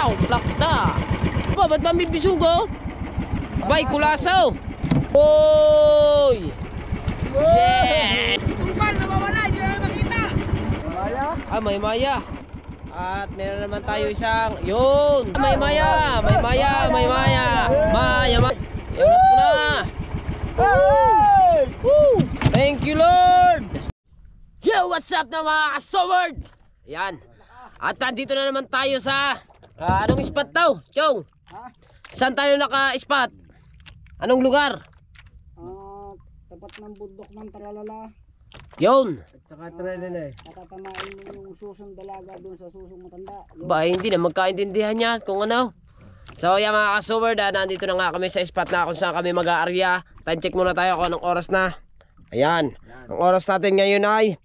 Wow, plak na. Ba, ba't ba may bisugo? Bay, kulasaw. Oy! Yeah! Turban, nawawala, hindi na makita. Maya? Ah, may maya. At meron naman tayo isang, yun! May maya! May maya! May maya! Maya! Iangat ko na! Hey! Woo! Thank you, Lord! Yo, what's up na mga kasoward? Yan. At nandito na naman tayo sa anong spot daw? Chong? Saan tayo naka-spot? Anong lugar? Tapat ng bundok ng Taralala. Yun. At saka trelele. Tatamain mo yung susong dalaga doon sa susong matanda. Ba, hindi na magkaintindihan yan kung ano. So yan mga kasoward, nandito na nga kami sa spot na kung saan kami mag-aarya. Time check muna tayo kung anong oras na. Ayan. Ang oras natin ngayon ay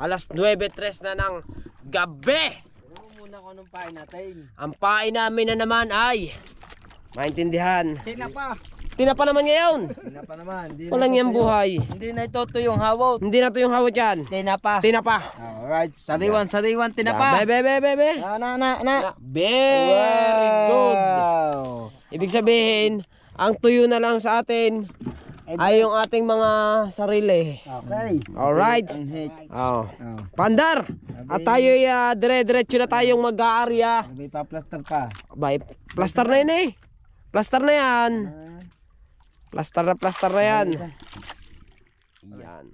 alas 9:03 na ng gabi. Alam mo muna kung anong pain natin. Ang pain namin na naman ay maintindihan. Tinapa. Tinapa naman ngayon. Tinapa naman. Walang yan buhay. Hindi na ito yung hawot. Hindi na to yung hawat yan. Tinapa. Tinapa. Alright. Sariwan tinapa. Bebe. Na. Very good. Wow. Ibig sabihin, ang tuyo na lang sa atin ay yung ating mga sarili. Okay. Alright. Ang hit. Oh. Oh. Pandar. At tayo dire-diretso na tayong mag-aarya. May pa-plaster pa. Bay, plaster na yun eh. Plaster na yan. Plaster na yan. Yan.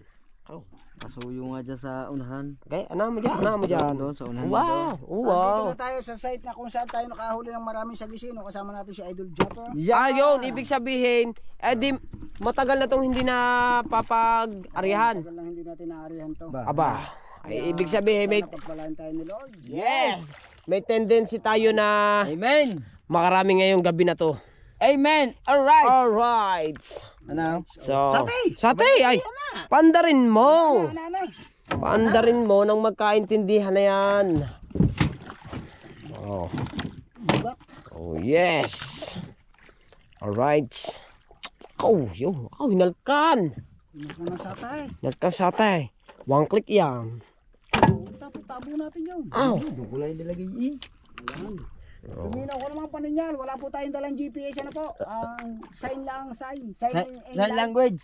Oh. Pasuyo nga dyan sa unahan. Okay, ano mo dyan? Doon sa unahan. Wow. Dito Wow. na tayo sa site na kung saan tayo nakahuli ng maraming sagisino. Kasama natin si Idol Japper. Yun, ibig sabihin, di matagal na tong hindi na papag-aryahan. Tagal lang hindi natin naarihan to. Aba, ay, ibig sabihin may Sana pagpalain tayo ni Lord. yes, may tendency tayo na Amen. makarami ngayong gabi na to. Amen. Alright. Alright. Ano? So, Sate! Sate, ay, pandarin mo. Ano? Pandarin mo nang magkaintindihan na yan. Oh. Oh, yes. Alright. Oh, yun. Oh, hinalkan. Ano na satay? Hinalkan Sate. One click yan. Tabo natin yun. Ow. Doon ko lang nilagay yun. Luminaw ko naman paninyan. Wala po tayong dalang GPS. Ano po? Ang sign lang, sign. Sign language.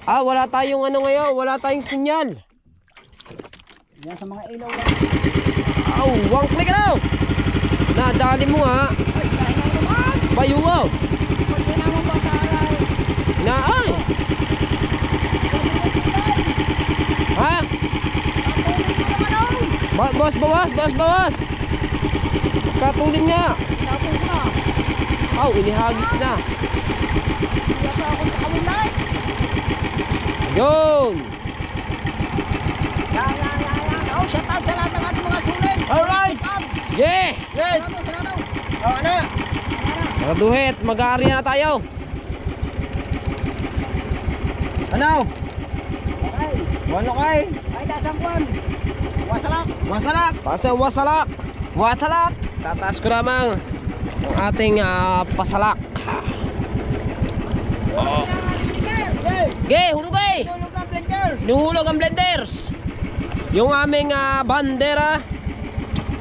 Ah, wala tayong ano ngayon. Wala tayong sinyal. Yan sa mga ilaw lang. Ow, one click na. Nadali mo ha. Ay, dahil na naman. Bayuwaw. Pwede naman ba taray? Na ay. Ha? Patuloy mo naman oh. Bawas. Katulin niya. Tinapon ko na. Aw, inihagis na. Yasa ako sa kamulay. Yun. Yan. Oh, shout out sa lahat ng ating mga sulit. Alright. Yeah. Good. Sarado. Oh, ano? Maraduhet, mag-aarya na tayo. Ano? Okay. Wano kay? Ay, dasang kwan. Wasalak. Wasalak. Wasalak. Tataas ko lamang ang ating pasalak. Oh. Okay, hulog eh. Tulog ang blinker. Inuhulog ang blenders. Yung aming bandera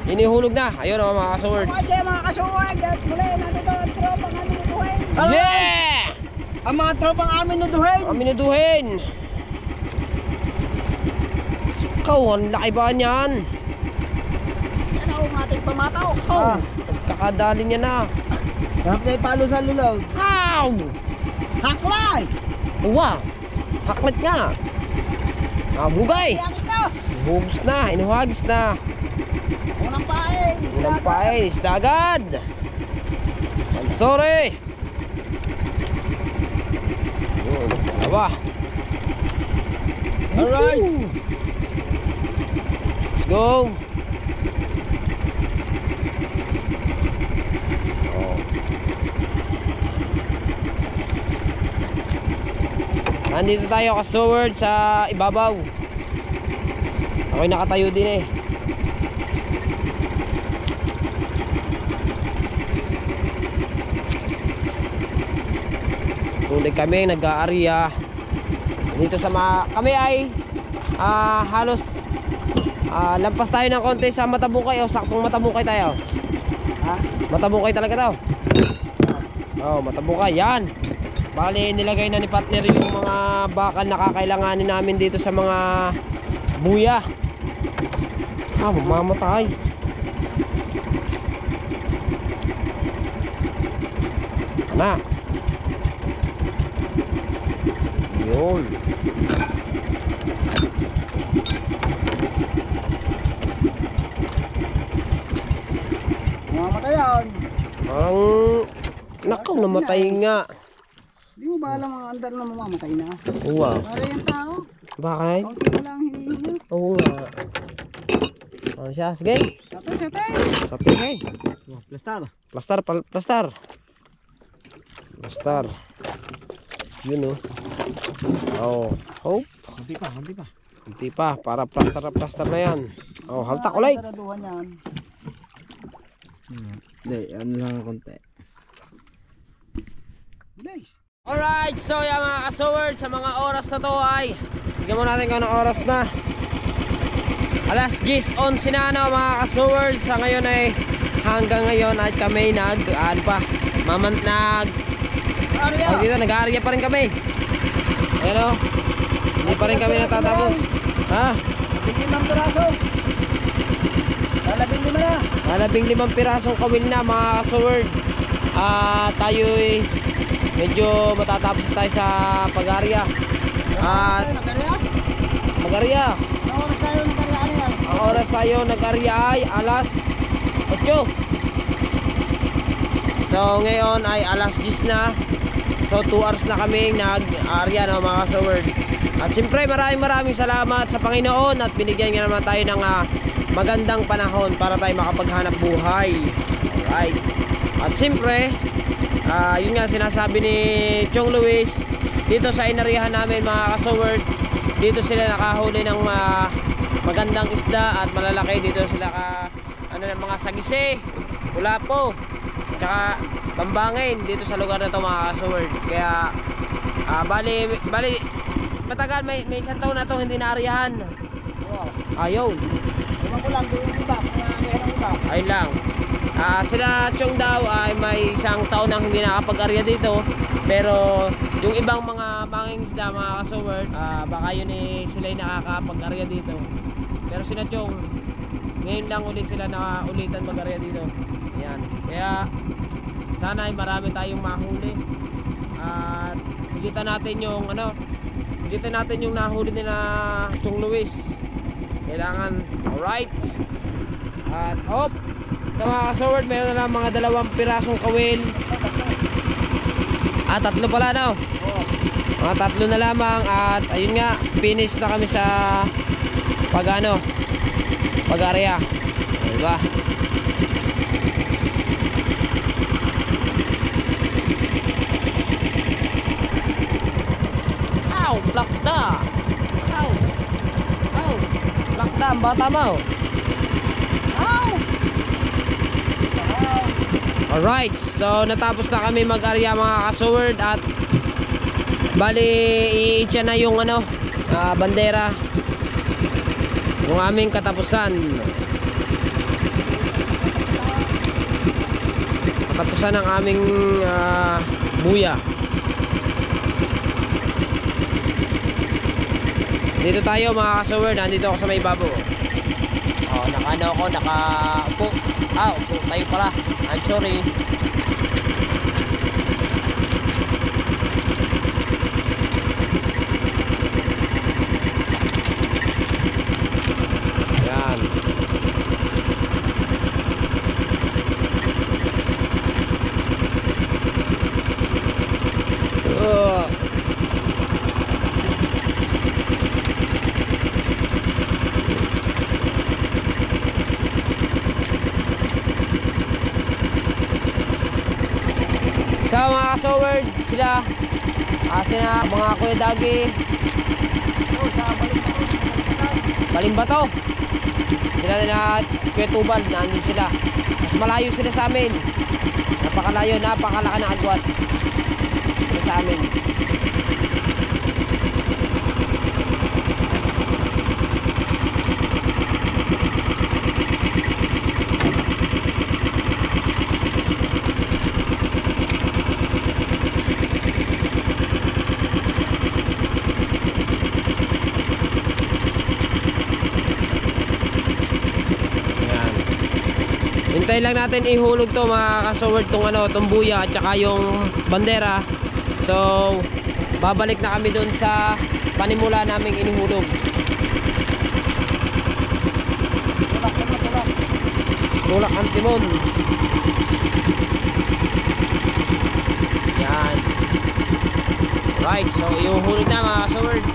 inihulog na. Ayun mga kasword. Mga kasuhan. Dahil muli, nandito ang tropang aming buhay. Yeah! Ang mga tropang amin nuduhin. Kami naduhin. Ikaw, ang laki ba niyan? Yan ang ating pamataw. Oh, pagkakadali niya na. Sarap na ipalo sa lulaw. Ow! Haklay. Wow! Haklit nga. Hugay! Yagis na. Hugos na, inuhagis na. Unang pain. Unang pain, isda agad. I'm sorry. Yun, dalawa. Alright. Let's go. Oh. Nandito tayo kasoward sa ibabaw. Ako'y nakatayo din eh. Tuloy kami nag-aarya dito sa kami ay halos lampas tayo ng konti sa Matabukay o saktong Matabukay tayo. Ha? Matabukay talaga daw. Oh, matabukay. Yan. Bali, nilagay na ni partner yung mga bakal na kakailanganin namin dito sa mga buya. Ah, mamamatay. Na. Yun. Mamamatay yan. Parang nakaw, namatay nga. Di mo ba alam ang andar na mamamatay na? Wow. Para yung tao. Bakit? Kaunti na lang hinihinga. Oo nga. Ano siya? Sige. Satay, satay. Sabi hey. Plastar. Plastar, plastar. Plastar. Yun oh. Oh. Hope. Kunti pa, kunti pa. Hindi pa. Para plastar na plastar na yan. Oh, haltak ulit. Saraduhan yan. Hindi, ano lang ang konti. Guys. Alright, so yan mga kasoward, sa mga oras na to ay tignan mo natin kung anong oras na. Alas 10:11 na ano mga kasoward. Sa ngayon ay hanggang ngayon ay kami nag ano pa dito, nag-aarya pa rin kami. Ayan o, hindi pa rin kami natatapos. Ha? 15 piraso. Lalabing lima na. Malabing 5 pirasong kawil na mga kasoward. Tayo'y medyo matatapos tayo sa pag-aarya. At mag-aarya. Ang oras tayo nagkariyan yan. Ang oras tayo nag-aarya ay alas 8. So ngayon ay alas 10 na. So 2 hours na kami nag-aarya no, mga kasoward. At siyempre maraming salamat sa Panginoon at binigyan niya naman tayo ng magandang panahon para tayo makapaghanap buhay. Alright. At siyempre yun nga sinasabi ni Chong Luis, dito sa inarihan namin mga kasoward, dito sila nakahuli ng magandang isda at malalaki. Dito sila ng mga sagise, ulapo, tsaka bambangin dito sa lugar na to mga kasoward. Kaya bali matagal, may isang taon na to hindi naarihan. Ayun. Ewan ko lang, yung iba. Meron iba. Ayun lang. Sila Chong daw ay may isang taon nang hindi nakapag-arya dito. Pero yung ibang mga mangingisda mga kasoward, baka yun sila yung nakakapag-arya dito. Pero sila Chong, ngayon lang ulit sila nakaulitan mag-arya dito. Ayan. Kaya sana ay marami tayong mahuli. At higita natin yung nahuli nila Chong Luis. Kailangan, alright. At hop, sa mga kasoward, meron na lang mga 2 pirasong kawil. 3 pala daw. Mga 3 na lamang. At ayun nga, finish na kami sa pag-area. Diba? Ow, plakda. Ow, plakda ang bata mo. Alright, so natapos na kami mag-arya mga kasoward. At bali i-itcha na yung bandera, yung aming katapusan ng aming buya. Dito tayo mga kasoward, nandito ako sa may babo. Nakaupo. Upo tayo pala. I'm sorry. Yan. Sa mga kasoward, sila mga Kuya Dagi, Balimbato, sila na Kuya Tubal, nandun sila. Mas malayo sila sa amin. Napakalayo, napakalaki ng agwat sila sa amin. Hintayin lang natin ihulog to mga kasoward, tong ano, tong buya at saka yung bandera. So babalik na kami doon sa panimula naming inihulog. Tulak ang timon. Yan. Right, so ihuhulog na mga kasoward.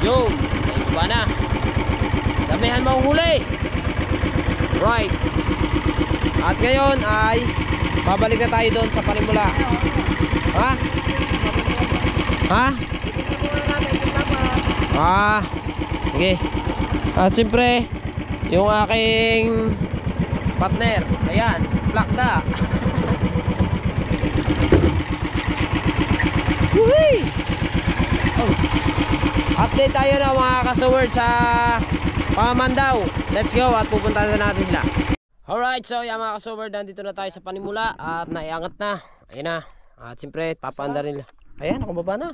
Yo, ay ba na? Damihan mo huli. Right. At ngayon ay babalik na tayo doon sa panimula. Ha? Ha? Ah, sige. At siyempre yung aking partner, ayan, plakda. Woohoo! Oh. Update tayo na mga kasoward sa Pamandaw. Let's go at pupunta na natin sila. Alright, so yan mga kasoward, nandito na tayo sa panimula at naiangat na. Ayan na. At siyempre papaandar nila. Ayan, nakababa na.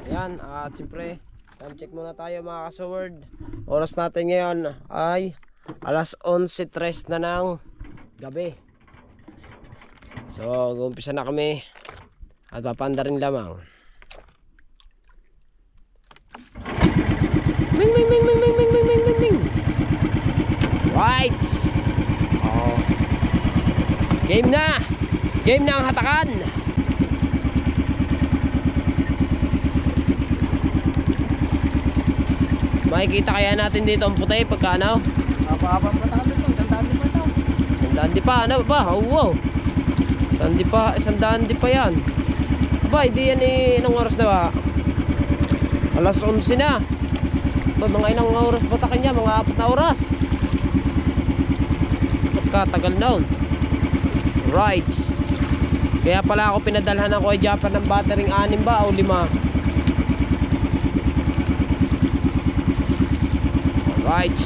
Ayan, at siyempre time check muna tayo mga kasoward. Oras natin ngayon ay alas 11:03 na ng gabi. So umpisa na kami at papaandarin lamang. Ming ming ming ming ming ming ming ming ming ming. Right. Oh. Game na. Game na ang hatakan. Makikita kaya natin dito ang puti pagka ano? Apa-apa pa tayo dito, sandali pa ito. Sandaan pa, ano ba? Oh, wow. Sandaan pa yan. Aba, hindi yan eh, anong oras na ba? Alas 11 na. Ba, mga ilang oras ba takin niya? Mga 4 na oras. Pagkatagal na. Right. Kaya pala ako pinadalhan ng Kuya Japper ng battering 6 ba o 5? Right.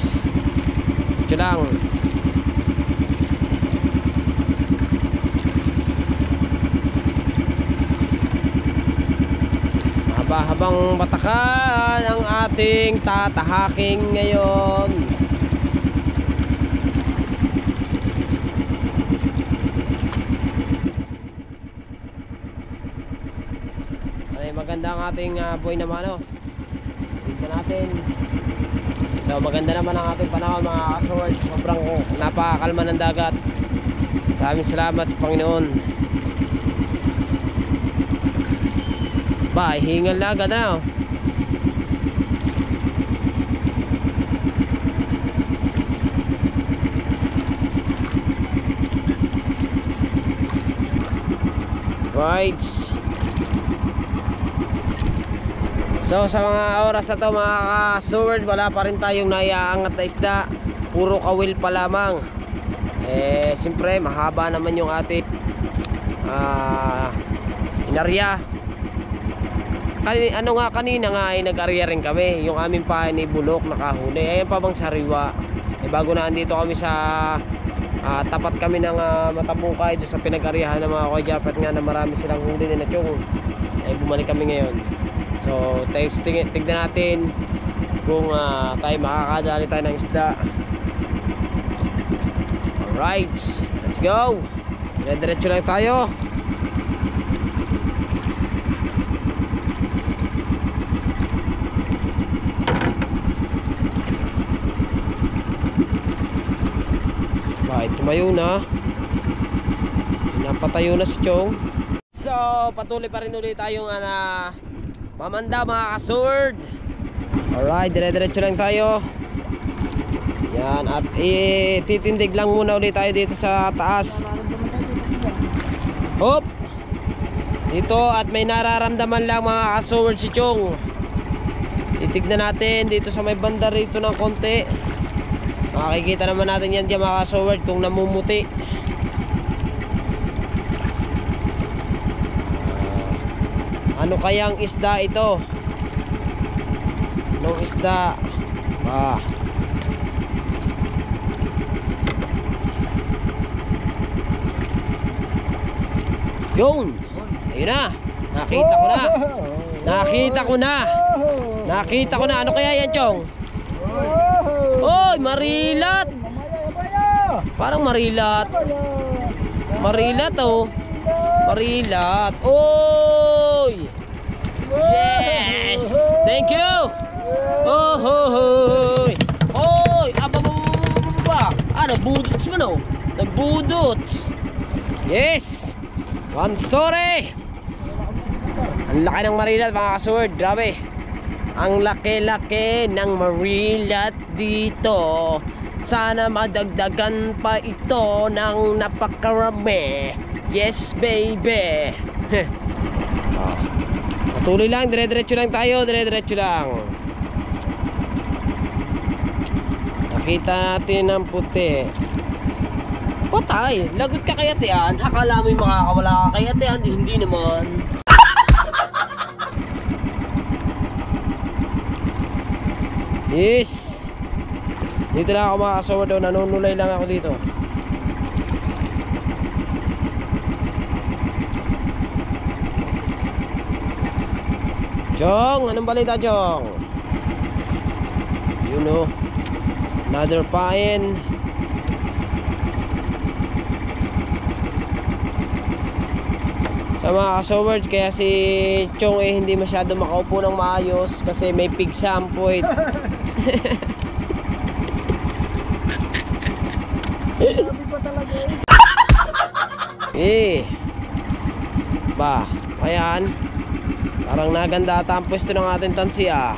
Ito lang. Habang batakan ang ating tatahaking ngayon. Ay, maganda ang ating buhay naman, no? Dito natin. So maganda naman ang ating panahon mga kasoward. Sobrang napakalma ng dagat. Maraming salamat sa Panginoon. Ba, hingal na agad na. Right. So sa mga oras na to mga kasoward, wala pa rin tayong naiaangat na isda. Puro kawil pa lamang. Eh siyempre mahaba naman yung ating inarya. Ano nga kanina nga ay nag-arya rin kami. Yung aming pahay ni bulok nakahuli. Ayan pa bang sariwa. Eh bago na andito kami sa tapat kami ng Matabungkay doon sa pinag-aryahan ng mga Kuya Japper nga na marami silang huli din na tiyong. Eh bumalik kami ngayon. So tignan natin kung tayo makakadali tayo ng isda. Alright, let's go. Dire-diretso lang tayo. Right, tumayo na. Napatayo na si Chong. So patuloy pa rin ulit tayong Pamanda mga kasword. Alright, dire-diretso lang tayo. Yan, at titindig lang muna ulit tayo dito sa taas. Hop! Dito at may nararamdaman lang mga kasword si Chong. Titignan natin dito sa may banda rito ng konti. Makikita naman natin yan dyan mga kasword kung namumuti. Ano kayang isda ito? Anong isda? Yun. Ayun na. Nakita ko na. Nakita ko na. Nakita ko na. Ano kaya yan, Chong? Oy, marilat. Parang marilat. Marilat oh. Marilat. Oy. Yes. Thank you. Oh, ho, ho. Oy, aba. Nagbudots man oh. Nagbudots. Yes. Wansore. Ang laki ng marilat mga kasword. Grabe. Ang laki-laki ng marilat dito. Sana madagdagan pa ito ng napakarami. Yes baby. Patuloy lang. Dire-diretso lang tayo. Dire-diretso lang. Nakita natin ang puti. Patay, lagot ka kay Atean. Akala mo yung makakawala ka kay Atean. Hindi naman. Yes. Dito lang ako mga kasawa daw. Nanunulay lang ako dito. Jong, anong balita Jong? You know, another pain. Sa mga kasowers, kaya si Chong hindi masyado makaupo ng maayos kasi may pigsampoid. Sabi pa talaga Ba, ayan. Parang naganda ata ang pwesto ng ating tansi ah.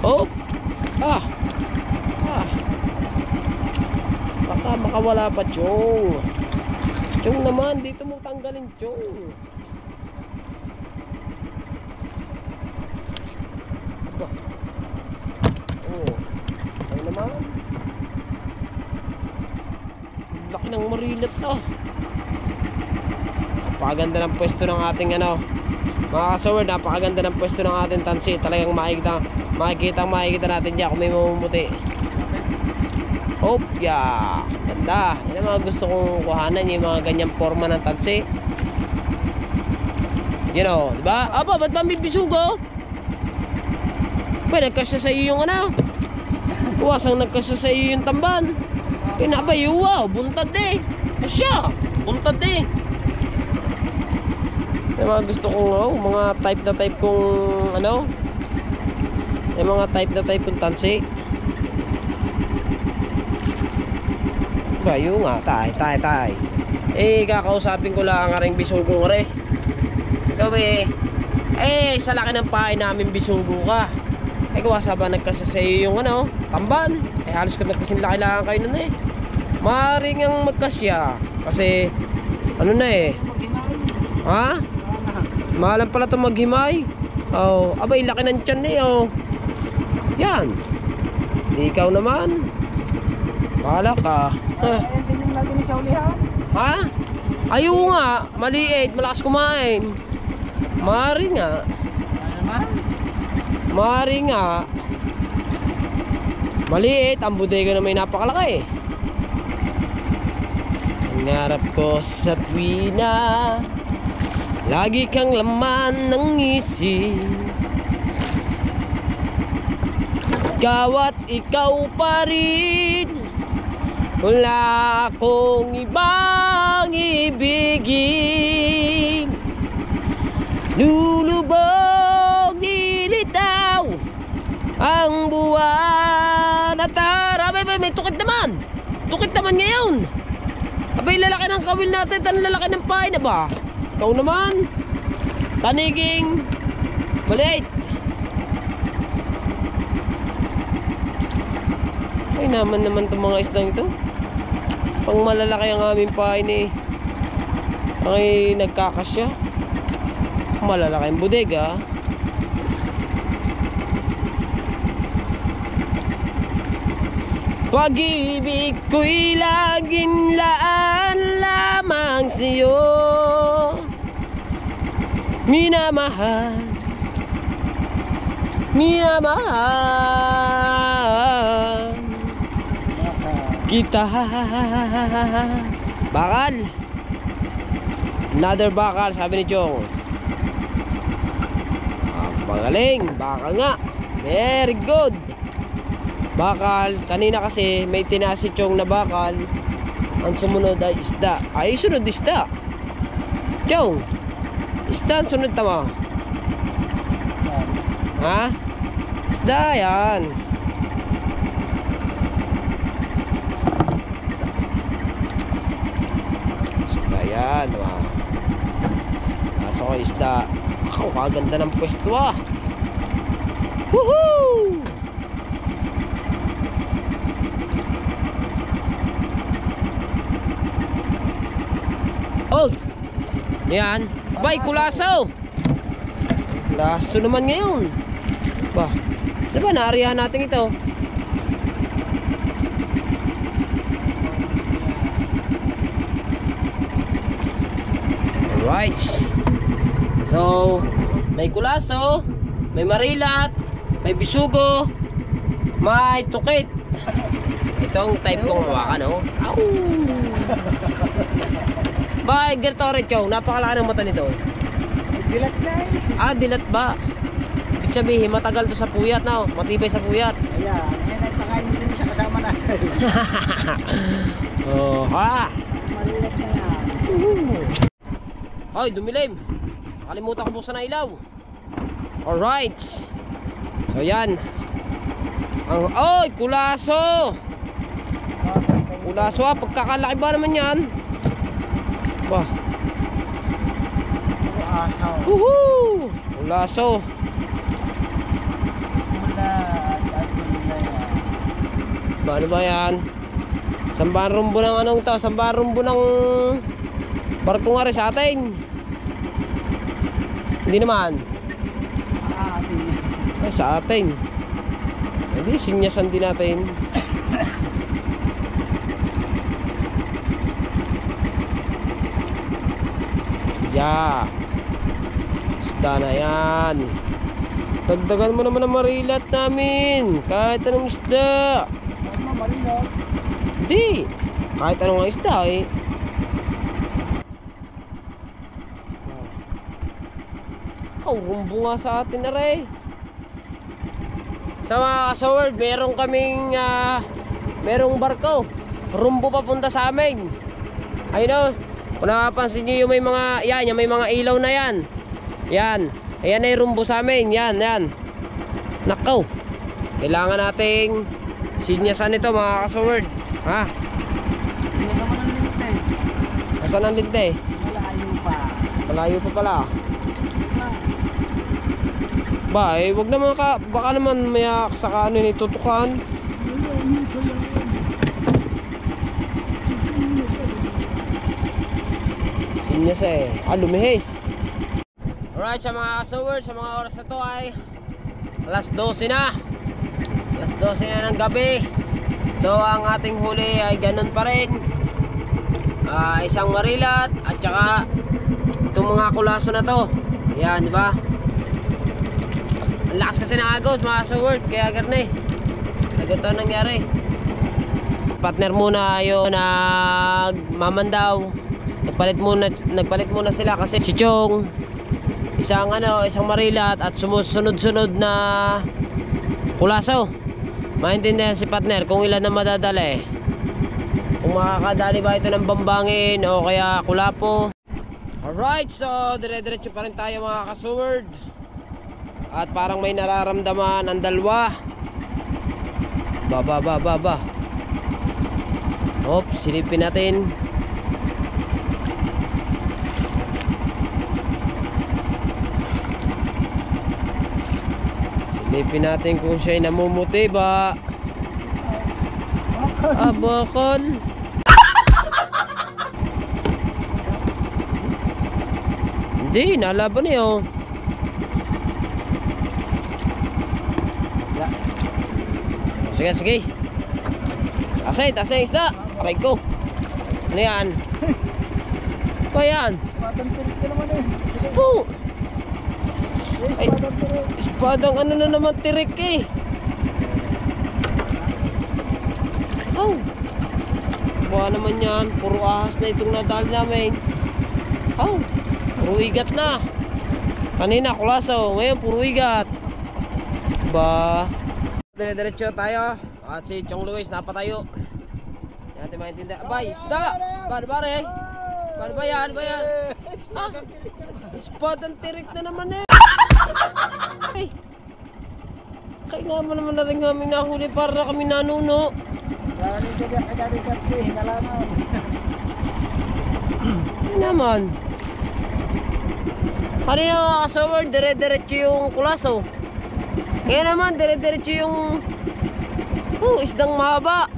Oh. Baka makawala pa Chong. Chong naman, dito mo tanggalin Chong. Aba. Oh. Ay naman. Laki ng marilat ah. Napakaganda ng pwesto ng ating ano. Mga kasaward, napakaganda ng pwesto ng ating tansi. Talagang makikita natin dyan kung may mamumuti. Yeah. Ganda. Yan ang mga gusto kong kuhanan, yung mga ganyang forma ng tansi. You know, diba? Aba, ba't ba may bisugo? Ba, nagkasya sa iyo yung ano? Kuwasang nagkasya sa iyo yung tamban. Pinabayo, wow, buntad eh. Asya, buntad eh. Yung mga gusto kong mga type na type kong ano, yung mga type na type kong tansi. Bayo nga, tay. Kakausapin ko lang ang aring bisugong re. Ikaw sa laki ng pahay namin bisugo ka. Kawasa ba nagkasa sa iyo yung ano, tamban? Halos ka nagkasing laki-lakan kayo nun eh. Maaaring ang magkasya kasi ano na eh. Ha? Mahalan pala itong maghimay. Abay, laki ng tiyan eh Yan. Di ikaw naman. Bahala ka. Ayan din yung natin sa ulihan. Ha? Ayaw nga. Maliit. Malakas kumain. Mari nga. Mari nga. Maliit. Ang bodega na may napakalaki. Ang harap ko sa tuwina, lagi kang laman ng isip. Ikaw at ikaw pa rin. Wala akong ibang ibigin. Lulubog, nilitaw ang buwan at araw. Abay, may tukit naman. Tukit naman ngayon. Abay, lalaki ng kawil natin. Tan lalaki ng pahay na ba? Ikaw naman. Taniging maliit. Ay naman itong mga isdang ito. Pang malalaki ang aming pain eh. Ay nagkakasya. Malalaki ang bodega. Pag-ibig ko'y laging laan lamang sa'yo. Minamahal, minamahal kita. Bakal. Another bakal, sabi ni Chong. Magaling, bakal nga. Very good. Bakal, kanina kasi may tinaas si Chong na bakal. Ang sumunod ay isda. Ay, sunod isda. Chong, isda ang sunod tama. Ha? Isda yan. Isda yan, diba? Nasa ko isda. Ako, kaganda ng pwesto ah. Woohoo! Oh! Yan. Bay, kulasaw! Kulaso naman ngayon. Ba, diba naarihan natin ito? Alright. So, may kulaso, may marilat, may bisugo, may tukit. Itong type kong hawakan, oh. Au! Ba, Gertore Chow, napakalaki ng mata nito. Dilat na eh. Ah, dilat ba? Ibig sabihin, matagal to sa puyat na, oh. Matibay sa puyat. Ayan, ayan ay pakain mo din sa kasama natin. Oh, ha! Malilat na yan. Hoy, dumilim. Nakalimutan ko buksan na ilaw. Alright. So, yan. Oy, kulaso! Kulaso ah, pagkakalaki ba naman yan? Ba? Asaw. Woohoo! Kulaso. Ba, ano ba yan? Sambahan rumbo ng anong to? Sambahan rumbo ng barko nga rin sa atin. Hindi naman. Ay, sa atin. Hindi, sinyasan din natin. Yeah. Isda na yan. Dagdagan mo naman ang marilat namin. Kahit anong isda. Hindi. Kahit anong isda eh. Oh, rumbo nga sa atin na rin. Sa mga kasaward, meron kaming merong barko. Rumbo papunta sa amin. Ayun o. Kung napapansin nyo yung may mga, yan, yung may mga ilaw na yan. Yan. Ayan ay rumbo sa amin. Yan, yan. Nakaw. Kailangan nating sinyasan ito mga kasaward. Ha? Asan ang linte? Malayo pa. Malayo pa pala. Ba, eh, wag naman ka, baka naman may sa ano nitutukan. Sinyas eh. Ah, lumihis. Alright, sa mga kasaward, sa mga oras na to ay alas 12 na. Alas 12 na ng gabi. So, ang ating huli ay ganun pa rin. Isang marilat at saka itong mga kulaso na to. Ayan, di ba? Ang lakas kasi ng agos mga kasaward, kaya garne. Ganito nangyari. Partner muna yung nagmamandaw. Nagpalit muna sila kasi si Chong isang marilat at sumusunod-sunod na kulaso. Maintindihan si partner kung ilan na madadala eh. Kung makakadali ba ito ng bambangin o kaya kulapo. Alright, so dire-diretso pa rin tayo mga kasaward. At parang may nararamdaman ang dalawa. Ba. Hop, silipin natin. Silipin natin kung siya'y namumuti ba. Ah, bakal. Hindi, nalaban niyo. Sige. Tasay isda. Aray ko. Ano yan? Ba yan? Padang tirik ka naman eh. Oh, Ay, padang tirik. espadang ano na naman tirik eh. Oh. Buha naman yan. Puro ahas na itong nadali namin. Oh, puro igat na. Kanina kulaso, ngayon puro igat. Ba, dire-diretso tayo. At si Chong Luis napatayo. Hindi natin maintindihan. Abay, isda! Bari-bari. Bari-bari yan, ba yan? Ah, spot ang tirik na naman eh. Ay, kaya nga mo naman na rin kami nahuli para kami nanuno. Dari kasi hinalangan. Ano naman? Kanina mga kasawar, dire-diretso yung kulaso. Ngayon naman, dire-diretso yung isdang mahaba.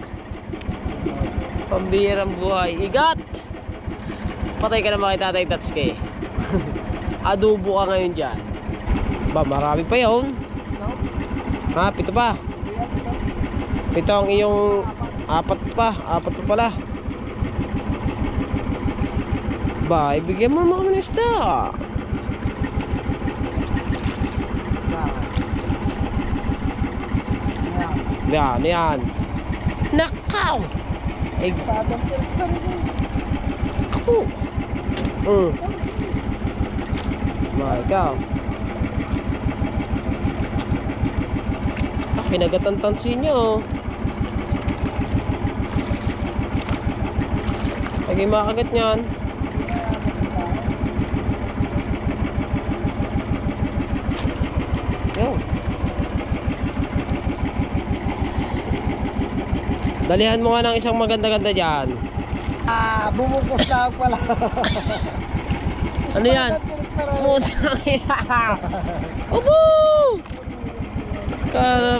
Pambihirang buhay. Igat! Patay ka na makita Tatay Tatsuki. Adobo ka ngayon dyan. Ba, marami pa yun. Ha, 7 pa. 7 ang iyong 4 pa. 4 pa pala. Ba, ibigyan mo naman kami ng isda. Yan, yan. Nakaw! Ay, ako. Ba, ikaw. Pinagatan tansin nyo. Pag yung makagat nyan. Yo. Dalihan mo nga ng isang maganda-ganda dyan. Bumukos na ako pala. Ano yan? Putang ina. Opo!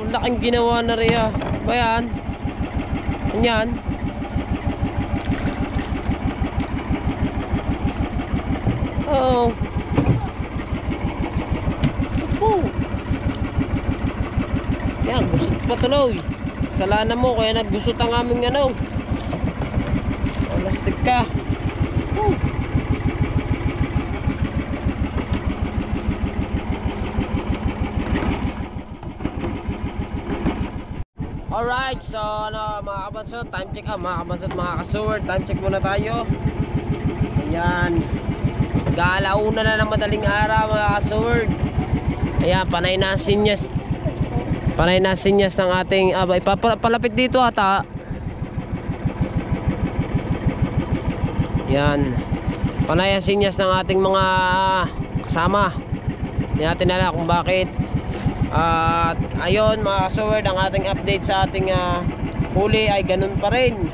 Laking ginawa na rin ah. Ba yan? Ano yan? Oo. Opo! Yan, gusot pa tuloy. Salana mo kaya naggusot ang aming ano. Plastic ka. Alright, so ano mga kabansot, time check mga kabansot, mga kasuward, time check muna tayo. Ayan, galauna na ng madaling araw mga kasuward. Ayan, panay na sinyas. Panay na sinyas ng ating palapit dito ata. Yan, panay na sinyas ng ating mga kasama. Hindi natin alam kung bakit. At ayun mga kasuward, ang ating update sa ating huli ay ganun pa rin.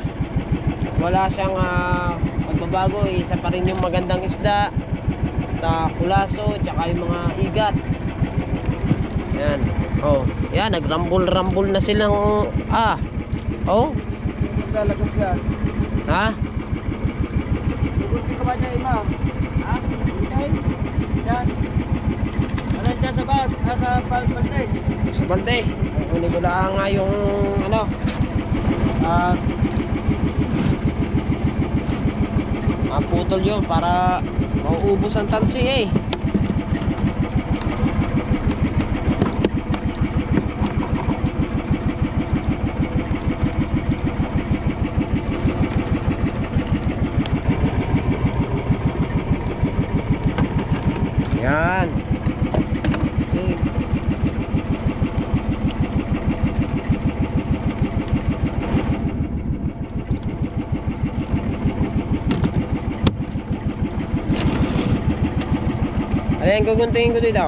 Wala siyang pagbabago, isa pa rin yung magandang isda at kulaso, tsaka yung mga igat. Yan. Oh, yan, nagrambol-rambol na silang oh. Lalagot yan. Ha? Bukunti ka ba dyan, ma'am? Ha? Okay? Yan. Ano dyan sa bag? Sa balde? Sa balde. Kunin ko lang nga yung ano. Putol yun para mauubos ang tansi eh. Yan. Ano yung guguntingin ko dito?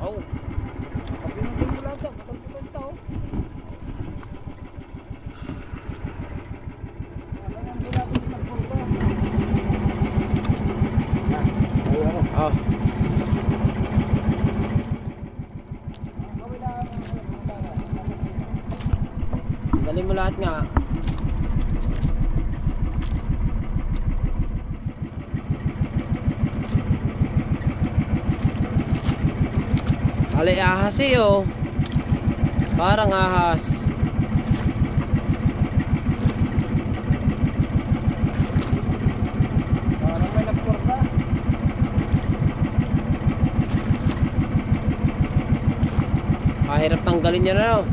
Oh. Oh. Dali mo lahat nga. Ali ahas eh oh. Parang ahas. Parang may nagporta. Mahirap tanggalin yan ano.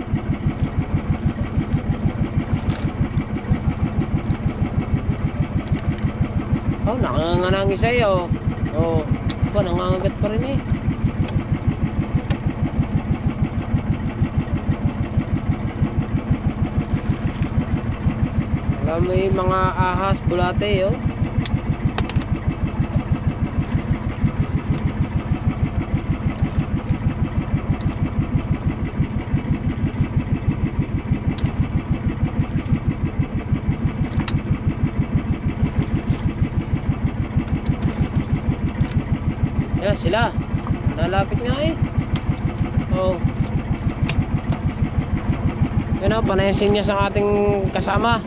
Oh, nakanganang isa eh oh. Oh, ba nangangagat pa rin eh. Alam mo yung mga ahas bulate oh. Yan sila. Lalapit nga eh. Oh. Yan o, panayasin niya sa ating kasama.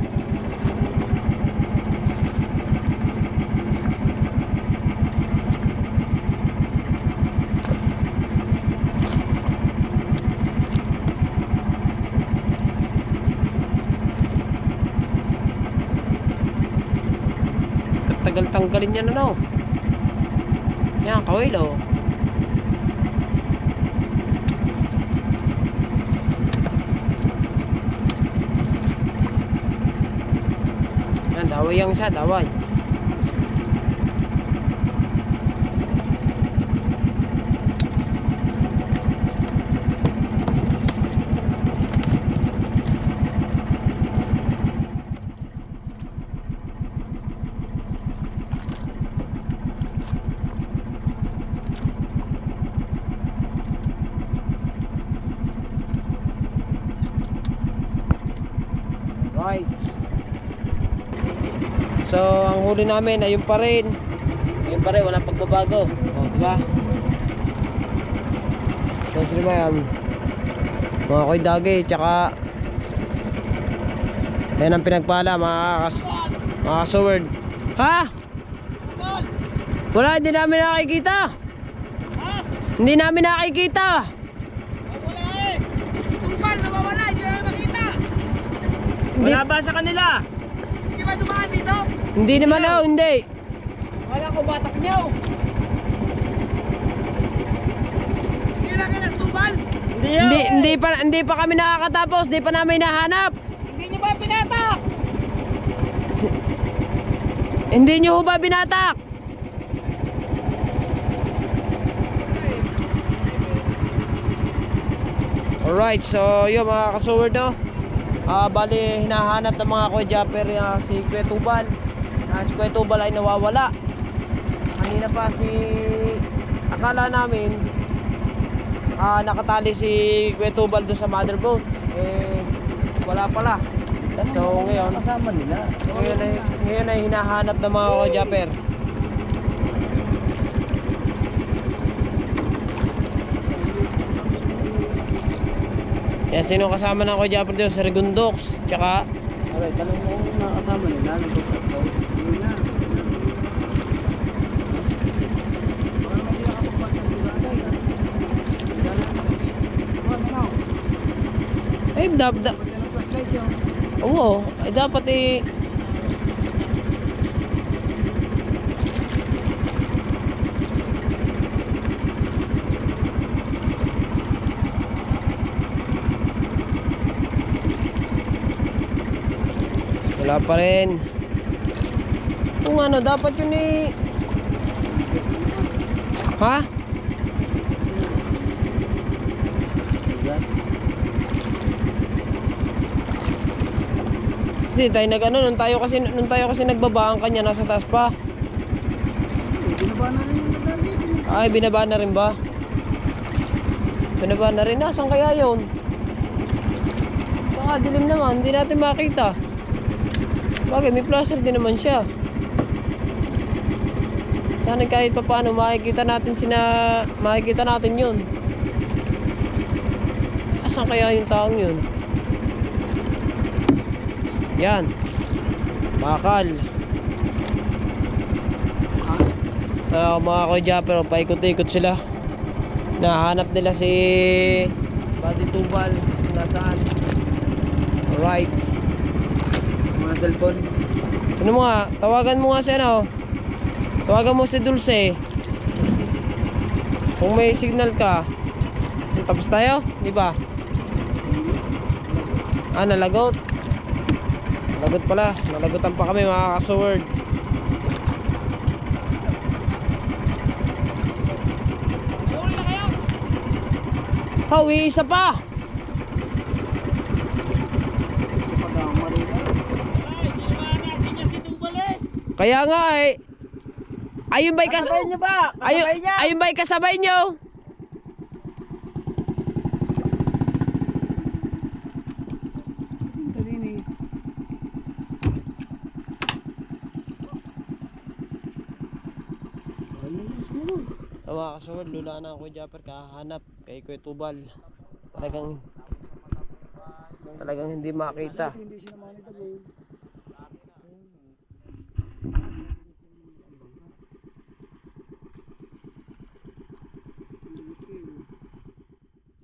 Tagal tanggalin yan ano. Yan, kawil oh. Yan, daway yung isa, daway. Right. So, ang huli namin ayun pa rin. Ayun pa rin, walang pagbabago. Oh, di ba? So, sino ba yan? Mga koy dagi, tsaka yan ang pinagpala, mga kasword. Ha? Wala, hindi namin nakikita. Hindi namin nakikita. Wala ba sa kanila? Hindi ba dumaan dito? Hindi naman daw, hindi. Wala ko batak niyo. Hindi lang yan ang tubal. Hindi pa kami nakakatapos, hindi pa namin nahanap. Hindi niyo ba pinatak? Hindi nyo ho ba binatak? Alright, so yun mga kasword no. Bali hinahanap ng mga Kuya Japper si Kuya Tubal. Si Kuya Tubal ay nawawala. Kanina pa akala namin nakatali si Kuya Tubal doon sa motherboat. Wala pala. So ngayon Kasama nila. ngayon ay hinahanap ng mga Kuya Japper. Yan, sino kasama ng Kuya Japper doon? Si Regundox, tsaka Okay, tanong mo kung nakasama nila. Nagpapagaw. Yun na. Oo, ay dapat wala pa rin. Kung ano, dapat yun ha? Hindi tayo nung tayo kasi nagbaba ang kanya nasa taas pa. Binaba na rin yung dagi. Ay, binaba na rin ba? Binaba na rin. Nasaan kaya yun? Baka dilim naman, hindi natin makita. Bagay, may flasher din naman siya. Sana kahit pa paano makikita natin yun. Asan kaya yung taong yun? Yan. Bakal. Mga Kuya Japper, paikot-ikot sila. Nahanap nila si Buddy Tubal. Nasaan? Alright. Mga cellphone. Ano mo nga? Tawagan mo nga si Tawagan mo si Dulce. Kung may signal ka. Tapos tayo, di ba? Ah, nalagot. Nalagot pala. Nalagotan pa kami mga kasword. Huli na kayo. Hawi, isa pa. Sa pag-ama rin eh. Ay, di ba nasin niya si Tubal eh. Kaya nga eh. Ayun ba'y Kasabay niyo ba? ayun, Kasabay niya? ayun ba'y kasabay nyo? Mga kasawad, lula na ako Japper kahanap kay Kuya Tubal. Talagang hindi makita. Hindi siya naman ito eh.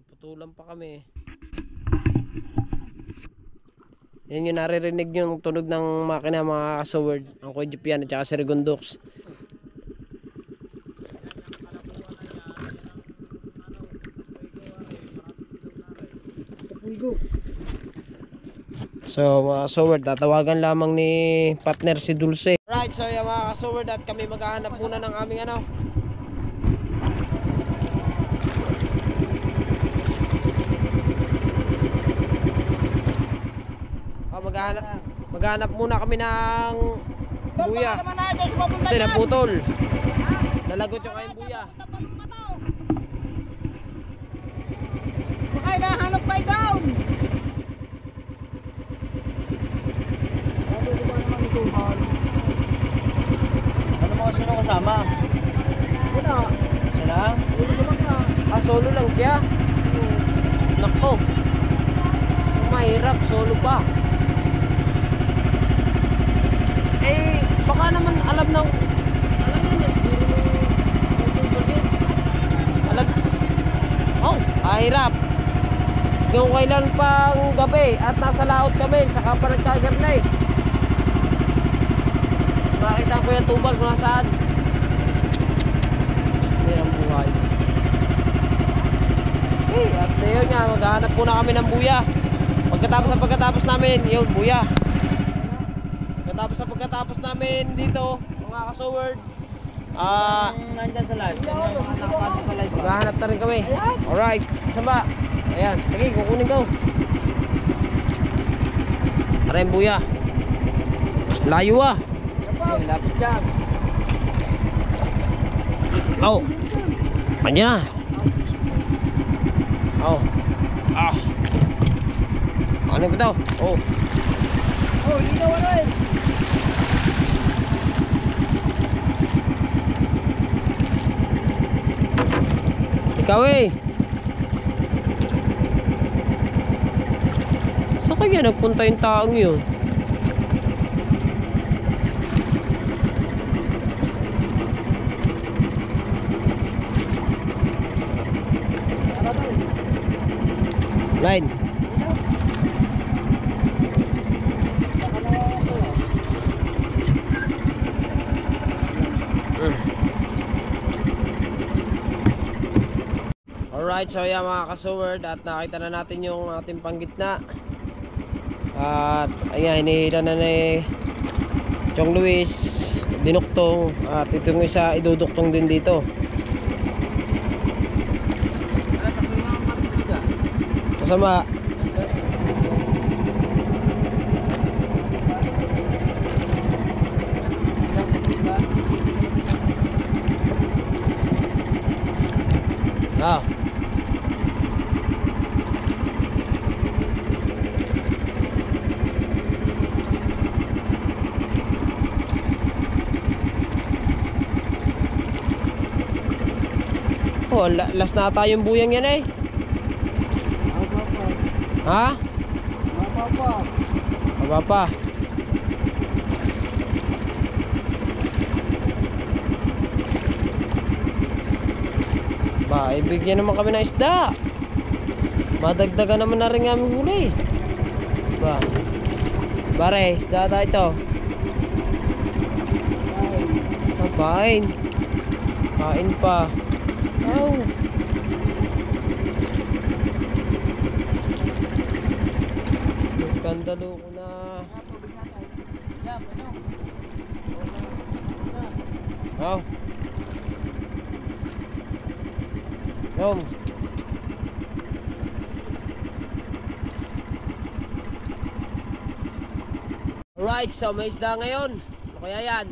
Putulan pa kami. Yan yung naririnig yung tunog ng makina mga kasawad. Ang Kuya Jipian at saka si Rigondox. So mga kasawad, tatawagan lamang ni partner si Dulce. Right, so yung mga kasawad at kami maghahanap muna ng aming ano. Maghahanap muna kami ng buya. Baka naman na guys, mapunta Kasi dyan. naputol. Nalagot yung kayong buya. Baka hinahanap kayo down. Ano ba naman ito, mahal? Ano mga sino kasama? Ito. Siya lang? Ah, solo lang siya. Nako. Mahirap, solo pa. Eh, baka naman alam yun eh, siguro ng tubal yun. Alam. Oh, mahirap. Yung kailan pang gabi at nasa laot kami, saka pa nagkagernay. Makita ko yung tubal kung nasaan. Yan ang buhay. At yun nga, maghahanap muna kami ng buya. Pagkatapos namin, yun, buya. Pagkatapos namin dito, mga kasaward, Nandyan sa live. Yan yung mga nakapasok sa live. maghahanap na rin kami. Alright, saan ba? Ayan, sige, kukunin ko. Tara yung buya. Layo ah. Yan, lapit dyan. Oh. Andiyan na. Oh. Ah. Ano ko daw? Oh. Oh, linaw ano eh. Ikaw eh. Saan kaya nagpunta yung taong yun? Line. Alright, so yan mga kasaward, at nakita na natin yung ating panggitna. At ayan, hinihila na ni Chong Luis, dinuktong, at itong isa iduduktong din dito. Kasama. Ah. Oh, last na tayong buyang yan eh. Ha? Baba pa. Ba, ibigyan naman kami ng isda. Madagdagan naman na rin aming huli. Ba. Bare, isda tayo ito. Pain. Pain pa. Oh. Skandalo ko na. Yan, ano? Oh. Tom. Alright, so may isda ngayon. Ano kaya yan?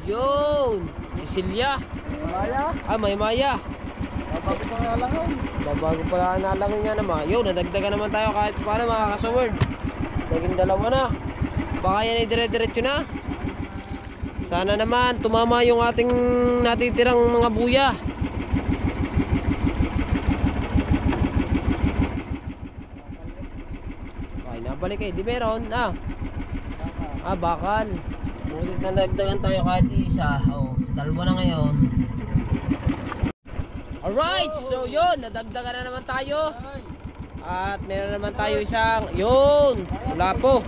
Yun! Sicilia. Maya? Ah, may maya. Babago pa nga lang yun. Babago pala nalangin nga naman. Yun, nadagdagan naman tayo kahit paano mga kasaward. Naging dalawa na. Baka yan ay dire-diretso na. Sana naman tumama yung ating natitirang mga buya. Ay, nabalik eh. Di meron. Bakal. Bulit na nagdagan tayo kahit isa. Oh, dalawa na ngayon. Alright, so yun, nadagdagan na naman tayo. At meron naman tayo isang, yun, wala po.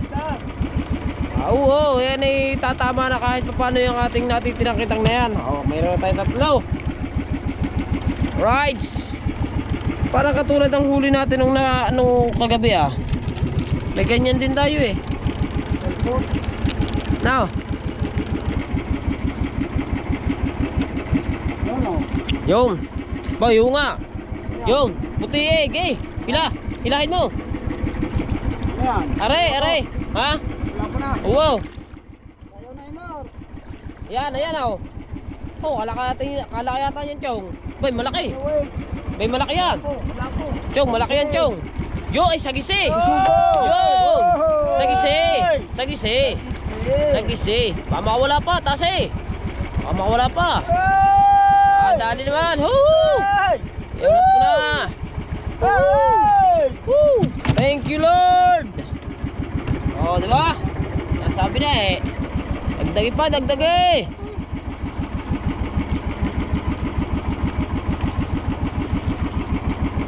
Oo, yan ay tatama na kahit paano yung ating natitirang kitang na yan. Meron na tayo tatlo. Right. Parang katulad ng huli natin nung kagabi May ganyan din tayo eh. Now. Yun. Ba, yun nga. Yun, puti eh, gay. Hilahin mo. Are. Ha? Wala ko na. Wow. Ayaw na inor. Ayan oh. Oh, kala yata yan, Chong. Bay, malaki. Bay, malaki yan. Wala ko. Chong, malaki yan, Chong. Yo, ay sagisi. Yo. Sagisi. Pamawala pa, tase. Pamawala pa. Dali naman. Ingat ko na. Woo! Thank you, Lord. Oh, di ba? Nasabi na eh. Dagdagi.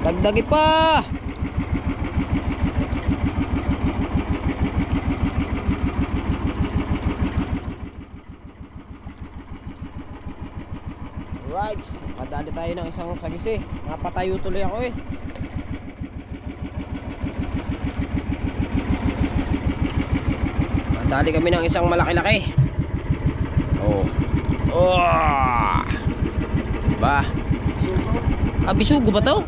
Dagdagi pa. Right, madali tayo ng isang sagisi. Napatayo tuloy ako eh. Madali kami ng isang malaki-laki. Oh. Ba. Bisugo ba to?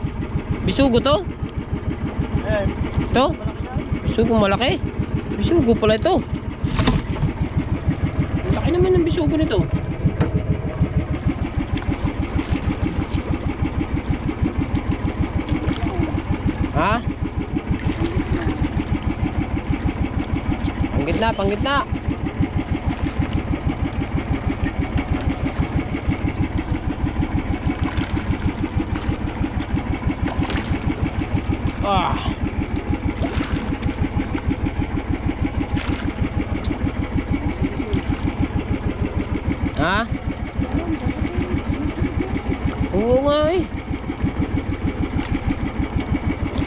Bisugo to? Ito? Bisugo malaki. Bisugo pala ito. Laki naman ng bisugo nito. Ha? Panggitna. Ha? Oo nga eh.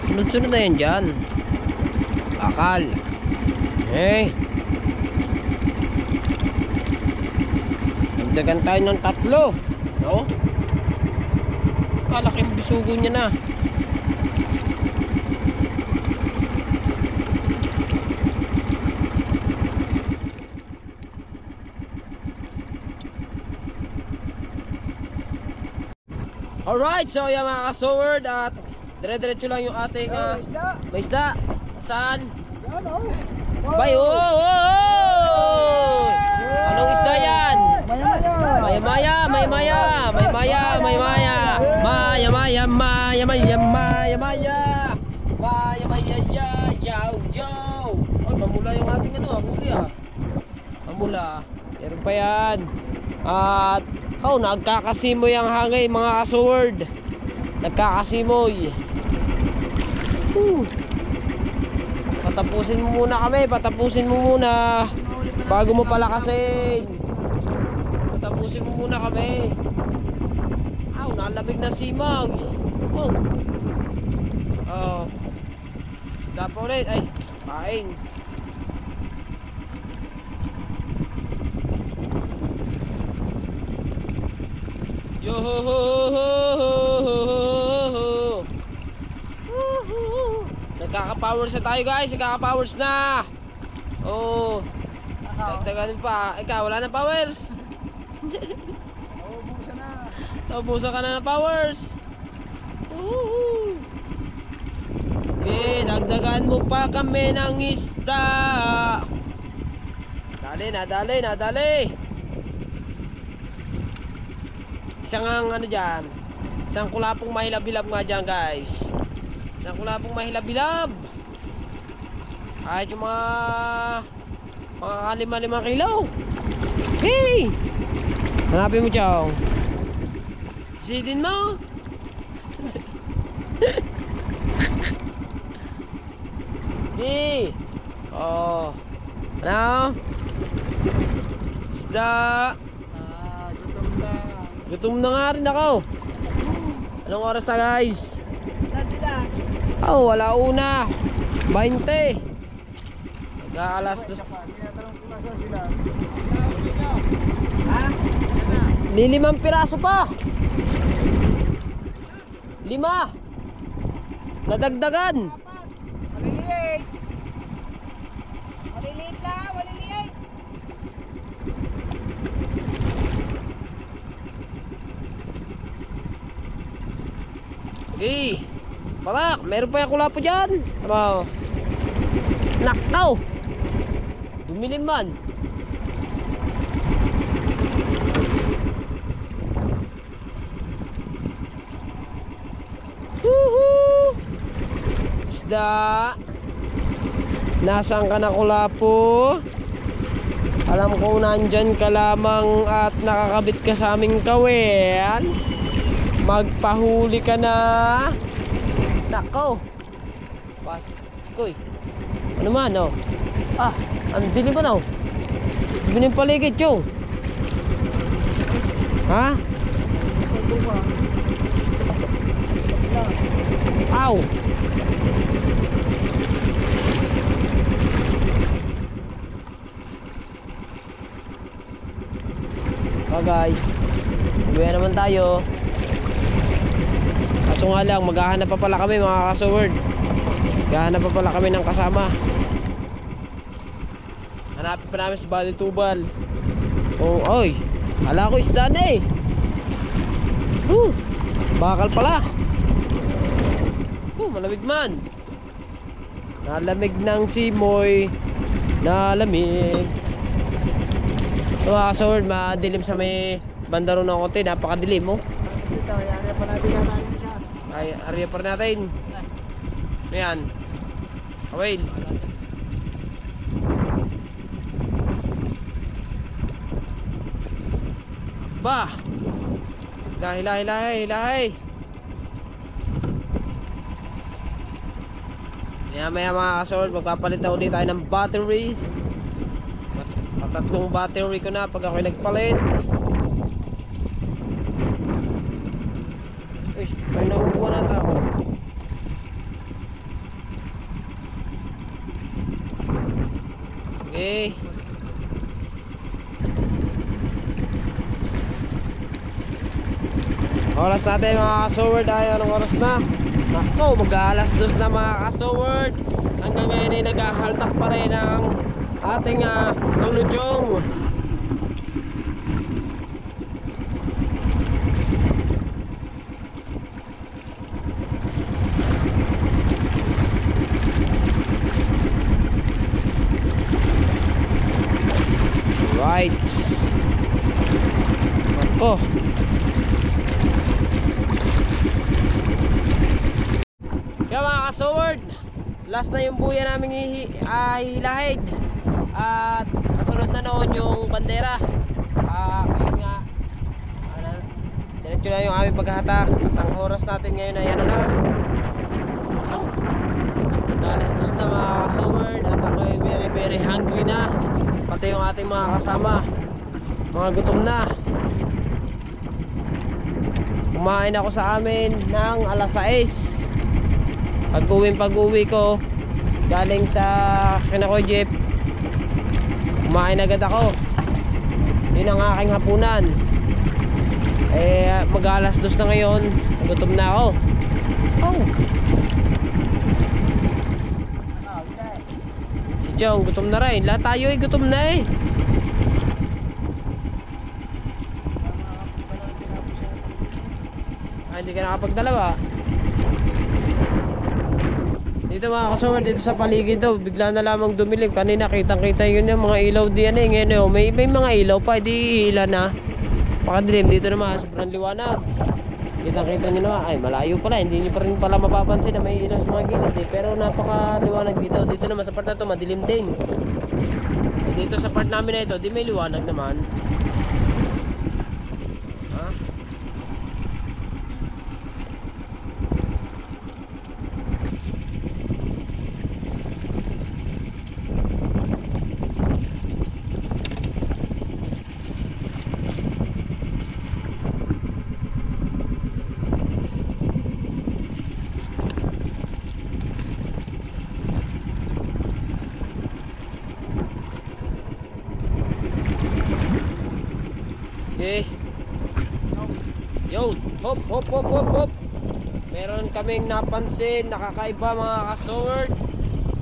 Sunod-sunod na yan dyan. Bakal. Nagdagan tayo ng tatlo. No? Kalaking bisugo niya na. Alright, so yan mga kasoward. At dire-diretso lang yung ating may isda. Saan? Bay, anong isda yan? Maya. Ay, mamula yung ating huli Mamula. Meron pa yan. At nagkakasimoy ang hangay mga kasoward. Nagkakasimoy. Patapusin mo muna bago mo palakasin. Patapusin mo muna kami. Nalamig na simag. Isda pa ulit. Ay, paing. Nagkaka-powers na tayo guys. Nagkaka-powers na. Oh. Dagdagan pa. Ikaw, wala na powers. Naubusan na. Naubusan ka na ng powers. Woohoo. Okay, dagdagan mo pa kami ng isda. Dali na, dali na, dali. Isang ano dyan. Isang kulapong mahilab-hilab nga dyan guys. Isang kulapong mahilab-hilab. Kahit yung mga 5-5 kilo. Hey! Hanapin mo Chong. Sidin mo. Hey! Oh. Ano? Isda. Gutom na. Gutom na nga rin ako. Anong oras na guys? Saan sila? Oh, wala una. 20. Mag-aalas 2. Tinatanong ko nasaan sila. Ha? Lilimang piraso pa. 5. Nadagdagan. Maliliit. Maliliit lang, maliliit. Okay. Balak, meron pa yung kulapo dyan. Ano? Nakaw. Dumilim man. Woohoo! Isda. Nasaan ka na kulapo? Alam ko nandyan ka lamang at nakakabit ka sa aming kawel. Magpahuli ka na. Nako. Pas. Koy. Ano man oh? Ah, ang dilim ba na oh? Dilim paligid Chong. Ha? Ow. Bagay. Uwi naman tayo. Kaso nga lang, maghahanap pa pala kami mga kasaward. Maghahanap pa pala kami ng kasama. Hanapin pa namin si Bali Tubal. Oh, oy. Hala ko isda na eh. Bakal pala. Malamig man. Nalamig ng simoy. Nalamig. So mga kasaward, madilim sa may bandaro ng konti. Napakadilim oh. Ito, yari pa natin yata yung isa. Ay, area pa natin. Ayan. Kawil. Ba. Lahi. Maya mga kasaward, magpapalit na ulit tayo ng battery. Patatlong battery ko na pag ako'y nagpalit. Uy, may nakukuha na ako. Okay. Oras natin mga kasaward ay anong oras na? Nako, mag-aalas 2 na mga kasaward. Hanggang ngayon ay naghahaltak pa rin ang ating Lolo Chong. Right. Nako. Kaya mga kasaward, last na yung buya namin hihilahig. At kasunod na noon yung bandera. Ngayon nga diretso na yung aming paghahatak. At ang oras natin ngayon ay ano na, alas 2 na mga kasaward. At ako ay very hungry na. Pati yung ating mga kasama, mga gutom na. Kumain ako sa amin ng alas 6. Pag-uwi ko galing sa Kinakoy Jeep, kumain agad ako. Yun ang aking hapunan. Mag-alas 2 na ngayon. Gutom na ako. Jong, gutom na rin. Lahat tayo ay gutom na eh. Hindi ka nakapagdalawa. Dito mga kasumar, dito sa paligid daw, bigla na lamang dumilim. Kanina kitang-kita yun yung mga ilaw diyan eh. Ngayon may mga ilaw pa, di ilan na. Pakadilim, dito naman sobrang liwanag. Kitang-kita nyo naman, ay malayo pala, hindi nyo pa rin pala mapapansin na may ilaw sa mga gilid eh. Pero napakaliwanag dito. Dito naman sa part na to, madilim din. Eh, dito sa part namin na ito, di may liwanag naman. Ha? Okay. Yo, hop, hop, hop, hop, hop. Meron kaming napansin, nakakaiba mga kasword.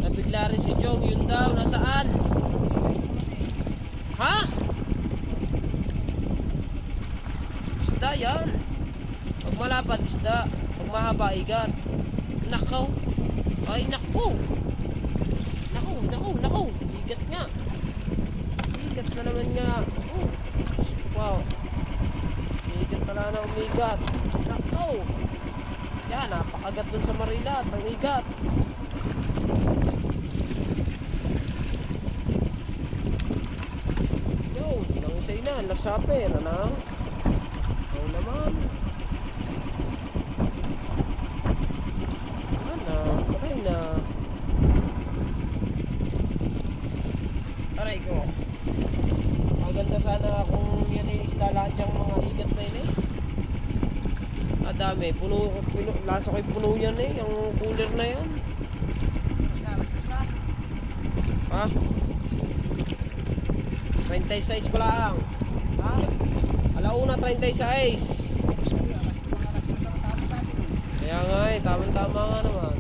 Nabigla rin si Jong, yun daw, nasaan? Ha? Isda yan. Pag malapad, isda. Pag mahaba, igat. Nakaw. Ay, naku. Naku. Igat nga. Igat na naman nga. Oh. Wow. Umigat pala na umigat. Nako. Yan, napakagat dun sa Marilat. Ang igat. Yo, nang isa na. Lasaper. Ano? Oo naman. Aray na. Aray ko. Maganda sana kung yan ay isda lahat yung mga igat na yun eh. Dami, lasa ko'y puno yan eh, yung cooler na yan. Basta. Ha? 36 pa lang. Ha? Alauna 36. Kaya nga eh, tama nga naman.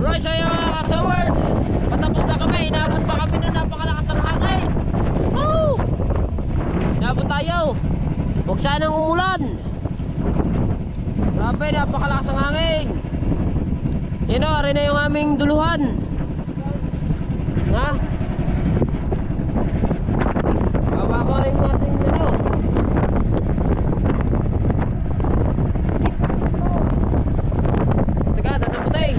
Right, sa'yo mga kasaward. Patapos na kami, inabot pa kami na napakalakas ng hangin. Woo! Inabot tayo. Huwag sanang umulan. Grabe, napakalakas ng hangin. Yun o, rin na yung aming duluhan. Ha? Baba ko rin natin ano. Teka, tataputay.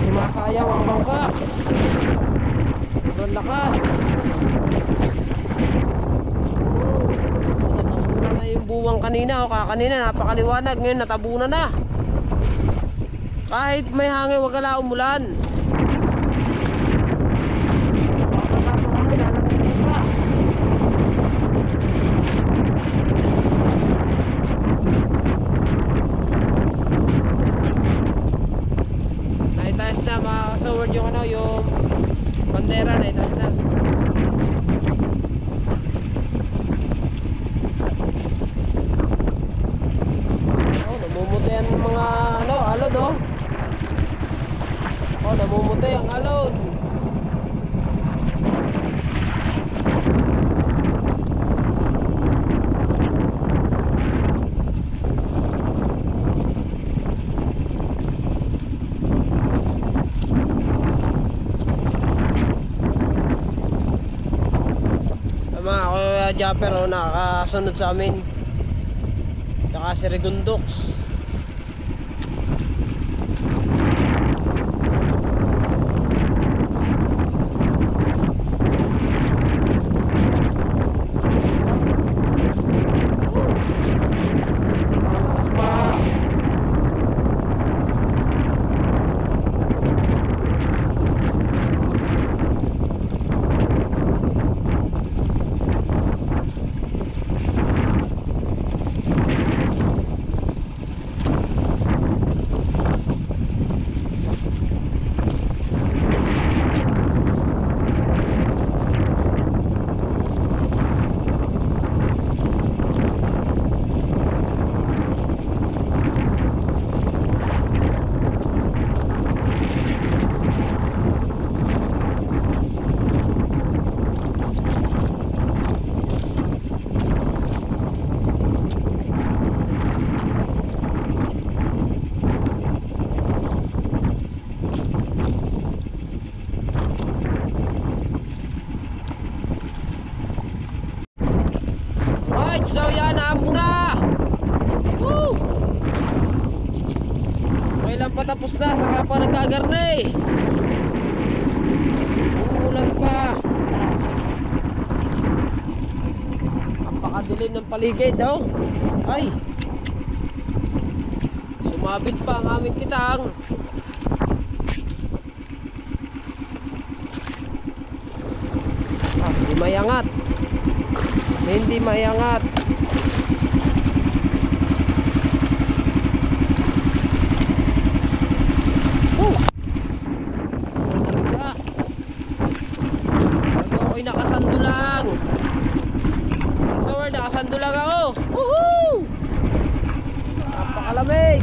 Sumasayaw ang bangka. Sobrang lakas. Natabunan na yung buwang kanina. Kanina napakaliwanag. Ngayon natabunan na. Kahit may hangin, wag kala umulan. mga Kuya Japper oh, nakasunod sa amin. Tsaka si Regundox. Alright, so yan, naambong na. Woo! Kailan patapos na, saka pa nagkagarna eh. Umuulan pa. Napakadilim ng paligid oh. Ay, sumabit pa ang aming kitang. Hindi mayangat. Hindi mayangat. Nariga. Ako'y nakasando lang. So nakasando lang ako. Woohoo! Napakalamig.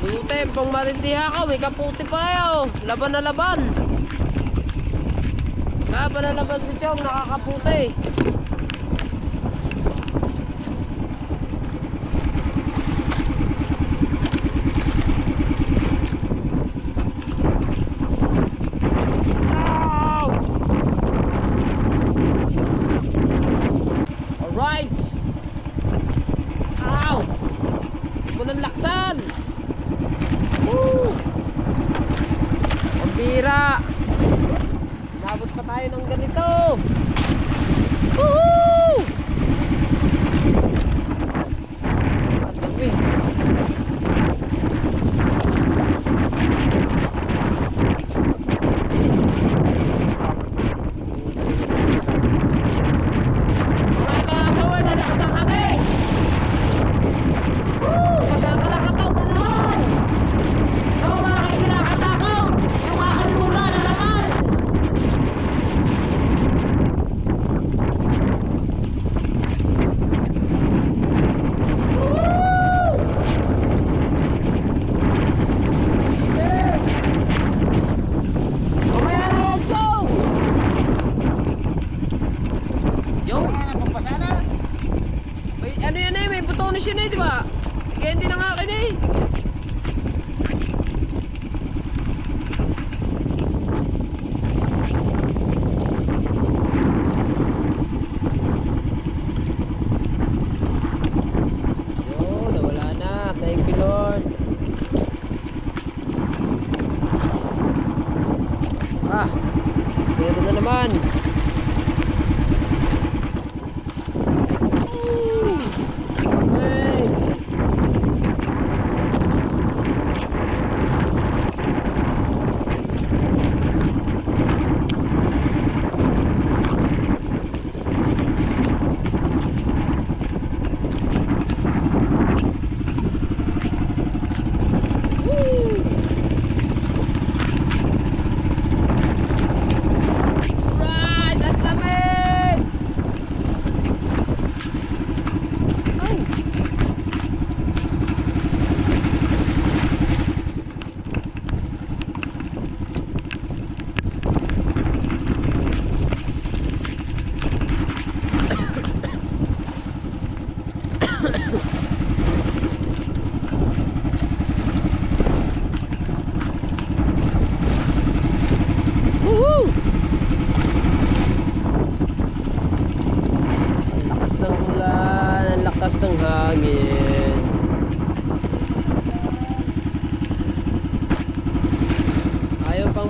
Sute, pang marindiha ka, may kaputi pa yun. Laban na laban. Laban na laban si Chong, nakakaputi. Alright. Ow! Munang laksan. Woo! Pambira. Nabot pa tayo ng ganito. Woohoo! At gabi. Mga kasawa na nakasang hangin. Woo! Magkakalakataw ka naman. Oo, mga kinakatakot. Yung aking lula na naman. Mamaya na yan, Joe! Yo! May, ano yan eh, may butones yun eh, di ba? Kaya hindi na nga akin eh. Yo, nawala na. Thank you, Lord. Ah, meron na naman. Hey. Woo!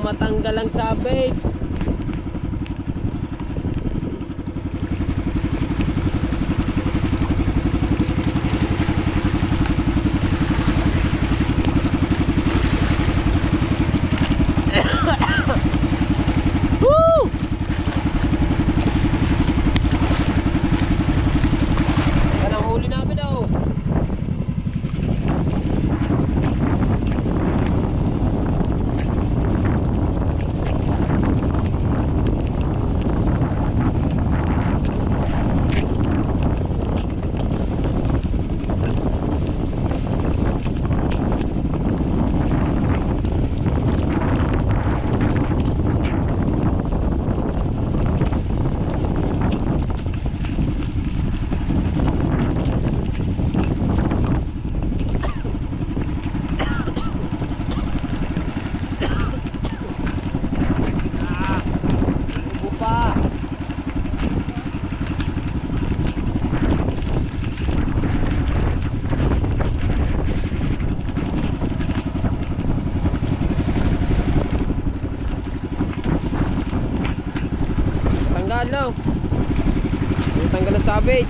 matanggal ang sabit. Woo! Yan ang huli namin daw. Tanggal lang. Tanggal ang sabit.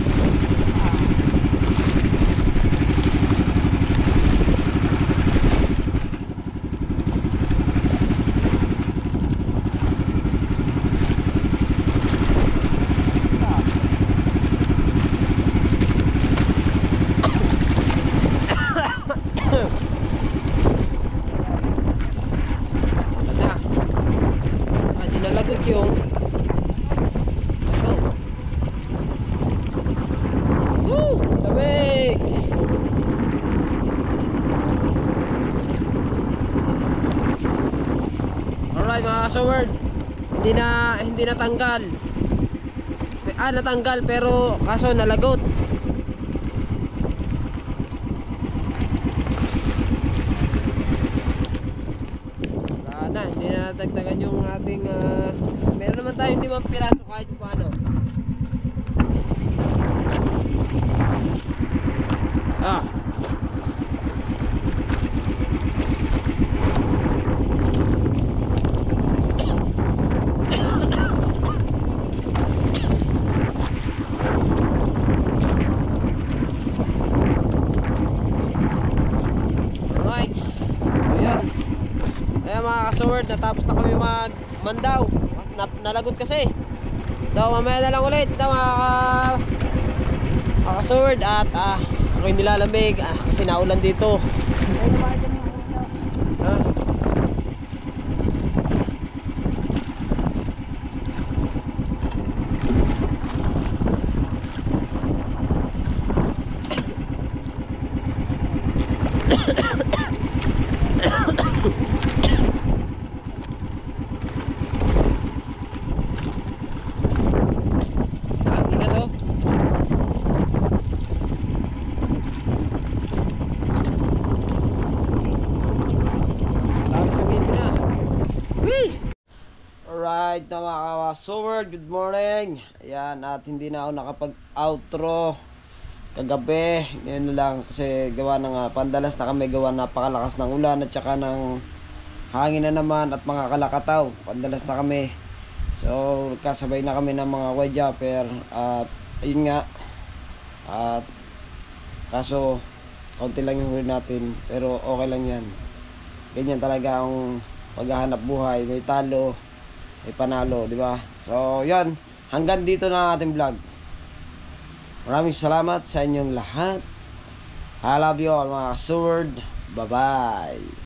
Di nalagot yung lamig. Alright mga kasaward, hindi natanggal. Natanggal pero kaso nalagot. Wala na, hindi na natagdagan yung ating meron naman tayong 5 piraso kahit paano. Alright. Ayan. Ayan mga kasaward, natapos na kami magmandaw. Nalagot kasi. So mamaya na lang ulit ito mga kasaward. At ako'y nilalamig kasi naulan dito. Alright na mga kasaward, good morning. Ayan, at hindi na ako nakapag-outro kagabi. Ngayon na lang kasi gawa ng pandalas na kami, gawa napakalakas ng ulan at saka ng hangin na naman at mga kalakataw. Pandalas na kami. So kasabay na kami ng mga wedjumper at ayun nga. At kaso kaunti lang yung huli natin pero okay lang yan. Ganyan talaga ang paghahanap buhay, may talo, may panalo, di ba? So, yan. Hanggang dito na ang ating vlog. Maraming salamat sa inyong lahat. I love you all mga kasaward. Bye-bye.